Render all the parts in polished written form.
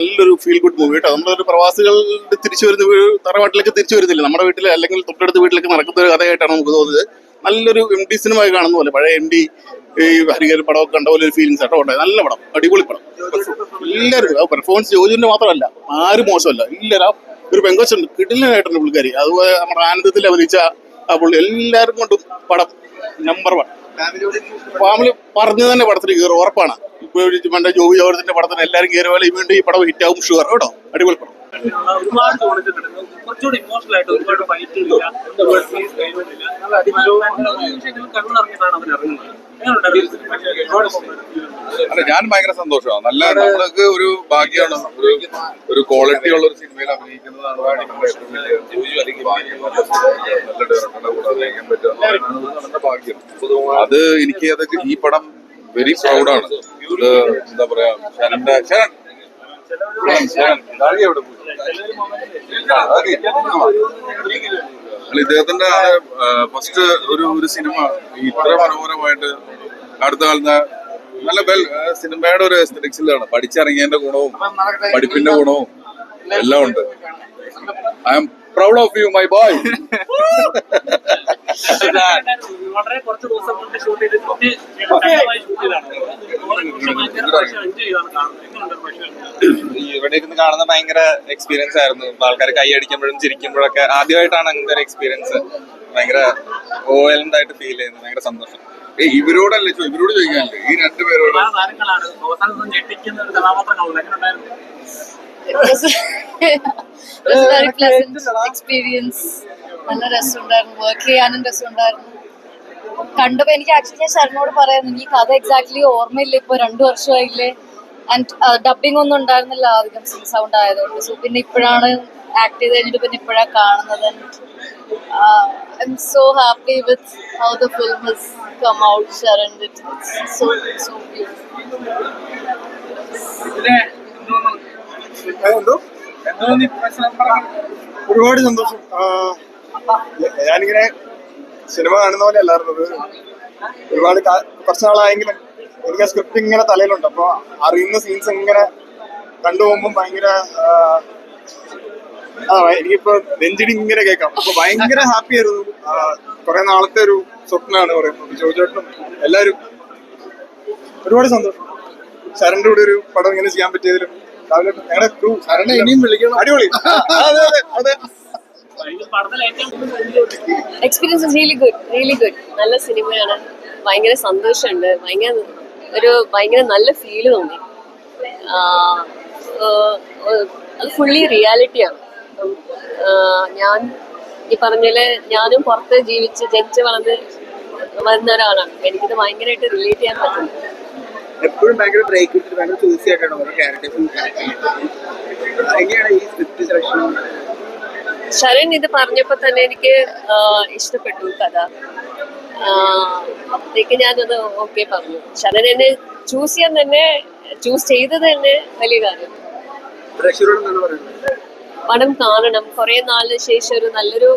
നല്ലൊരു feel good movie കേട്ടോ. നമ്മളൊരു പ്രവാസികളുടെ തിരിച്ചു വരുന്ന തറവാട്ടിലേക്ക് തിരിച്ചു വരുന്നില്ല, നമ്മുടെ വീട്ടിൽ അല്ലെങ്കിൽ തൊട്ടടുത്ത വീട്ടിലേക്ക് നടക്കുന്ന ഒരു കഥയായിട്ടാണ് നമുക്ക് തോന്നുന്നത്. നല്ലൊരു MD സിനിമ കാണുന്ന പോലെ, പഴയ MD ഈ ഹരിഹര പടമൊക്കെ കണ്ട പോലെ ഒരു ഫീലിങ്സ് ആട്ടോ ഉണ്ടായത്. നല്ല പടം, അടിപൊളി പടം. എല്ലാവരും പെർഫോമൻസ് ജോജുവിന്റെ മാത്രമല്ല, ആരും മോശമല്ല. എല്ലാവരും ഒരു പെങ്കൊച്ചുണ്ട്, കിടിലനായിട്ടുണ്ട് പുള്ളിക്കാരി. അതുപോലെ നമ്മുടെ ആനന്ദത്തിൽ അഭിനയിച്ച ആ പുള്ളി, എല്ലാവരും കൊണ്ടും പടം നമ്പർ 1. ഫാമിലി പറഞ്ഞു തന്നെ പടത്തിന് കയറും, ഉറപ്പാണ്. ഇപ്പൊ മറ്റേ ജോബി ജോർജിന്റെ പടത്തിന് എല്ലാവരും കയറിയ പോലെ വീണ്ടും ഈ പടം ഹിറ്റാവും ഷുവർ കേട്ടോ. അടിപൊളി പടം. അല്ല, ഞാൻ ഭയങ്കര സന്തോഷമാണ്. നല്ല നമ്മൾക്ക് ഒരു ഭാഗ്യമാണ്, ഒരു ക്വാളിറ്റി ഉള്ള ഒരു സിനിമയിൽ അഭിനയിക്കുന്നതാണ് ഭാഗ്യം. അത് എനിക്ക് അതൊക്കെ ഈ പടം വെരി പ്രൗഡാണ്. ഇത് എന്താ പറയാ, ഇദ്ദേഹത്തിന്റെ ഫസ്റ്റ് ഒരു സിനിമ ഇത്ര മനോഹരമായിട്ട് അടുത്ത കാലത്ത് നല്ല സിനിമയുടെ ഒരു എസ്തെറ്റിക്സിലാണ്. പഠിച്ചിറങ്ങിയതിന്റെ ഗുണവും പഠിപ്പിന്റെ ഗുണവും എല്ലാം ഉണ്ട്. I am proud of you my boy. ഇവിടെ ഇരുന്ന് കാണുന്ന ഭയങ്കര എക്സ്പീരിയൻസ് ആയിരുന്നു. ആൾക്കാർ കൈയടിക്കുമ്പോഴും ചിരിക്കുമ്പോഴൊക്കെ ആദ്യമായിട്ടാണ് അങ്ങനത്തെ ഒരു എക്സ്പീരിയൻസ്. ഭയങ്കര ഓവലന്റ് ആയിട്ട് ഫീൽ ചെയ്യുന്നു. ഭയങ്കര സന്തോഷം. ഇവരോടല്ലേ, ഇവരോട് ചോദിക്കാനല്ലേ, ഈ രണ്ടുപേരോട്. It was a very pleasant experience. നല്ല രസമുണ്ടായിരുന്നു, വർക്ക് ചെയ്യാനും രസമുണ്ടായിരുന്നു. കണ്ടപ്പോ എനിക്ക് ആക്ച്വലി ഞാൻ ശരണിനോട് പറയായിരുന്നു, ഈ കഥ എക്സാക്ട്ലി ഓർമ്മയില്ല, ഇപ്പൊ 2 വർഷമായില്ലേ. ആൻഡ് ഡബിങ് ഒന്നും ഉണ്ടായിരുന്നില്ല അധികം, സൗണ്ട് ആയതുകൊണ്ട്. സോ പിന്നെ ഇപ്പോഴാണ് ആക്ട് ചെയ്ത് കഴിഞ്ഞിട്ട് പിന്നെ ഇപ്പോഴാണ് കാണുന്നത്. I M so happy with how the film has come out, Sharan. It's so beautiful. ഒരുപാട് സന്തോഷം. ഞാനിങ്ങനെ സിനിമ കാണുന്ന പോലെ അല്ലായിരുന്നു. ഒരുപാട് കുറച്ച് നാളായെങ്കിലും എനിക്ക് ആ സ്ക്രിപ്റ്റ് ഇങ്ങനെ തലയിലുണ്ട്. അപ്പൊ അറിയുന്ന സീൻസ് ഇങ്ങനെ കണ്ടുപോകുമ്പോൾ ഭയങ്കര എനിക്കിപ്പോ നെഞ്ചിടി ഇങ്ങനെ കേൾക്കാം. അപ്പൊ ഭയങ്കര ഹാപ്പി ആയിരുന്നു. കുറെ നാളത്തെ ഒരു സ്വപ്നമാണ് പറയുന്നത്. ജോജേട്ടനും എല്ലാവരും ഒരുപാട് സന്തോഷം. ശരണിന്റെ കൂടെ ഒരു പടം ഇങ്ങനെ ചെയ്യാൻ പറ്റിയതിലും ഞങ്ങളുടെ ക്രൂ ശരണ ഇനിയും വിളിക്കണം. അടിപൊളി. Experience really good. നല്ല സിനിമയാണ്. ഭയങ്കര സന്തോഷമുണ്ട്. ഭയങ്കര നല്ല ഫീല് തോന്നി. അത് ഫുള്ളി റിയാലിറ്റിയാണ്. ഞാൻ ഈ പറഞ്ഞാല് ഞാനും പുറത്ത് ജനിച്ച് വളർന്ന ഒരാളാണ്. എനിക്കിത് ഭയങ്കരമായിട്ട് റിലേറ്റ് ചെയ്യാൻ പറ്റുന്നു. എപ്പോഴും ഭയങ്കര ബ്രേക്ക് ഇട്ടിട്ട് ഭയങ്കര ചൂസി ആയിട്ടാണ് ഓരോ ക്യാരക്ടേഴ്സും. എങ്ങനെയാണ് ഈ സ്ക്രിപ്റ്റ് സെലക്ഷൻ? ശരൺ ഇത് പറഞ്ഞപ്പോ തന്നെ എനിക്ക് ഇഷ്ടപ്പെട്ടു കഥ. അപ്പോഴത്തേക്ക് ഞാനത് ഓക്കെ പറഞ്ഞു. ശരൺ എന്നെ ചൂസ് ചെയ്തത് തന്നെ വലിയ കാര്യം. പടം കാണണം. കുറെ നാളിന് ശേഷം ഒരു നല്ലൊരു,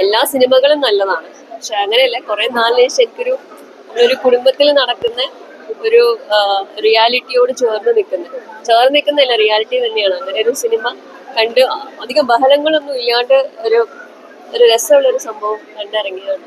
എല്ലാ സിനിമകളും നല്ലതാണ്, പക്ഷെ അങ്ങനെയല്ല, കുറെ നാളിന് ശേഷം എനിക്കൊരു കുടുംബത്തിൽ നടക്കുന്ന ഒരു റിയാലിറ്റിയോട് ചേർന്ന് നിൽക്കുന്നില്ല, റിയാലിറ്റി തന്നെയാണ്. അങ്ങനെ ഒരു സിനിമ കണ്ട് അധികം ബഹളങ്ങളൊന്നും ഇല്ലാണ്ട് ഒരു രസമുള്ളൊരു സംഭവം കണ്ടിറങ്ങിയതാണ്.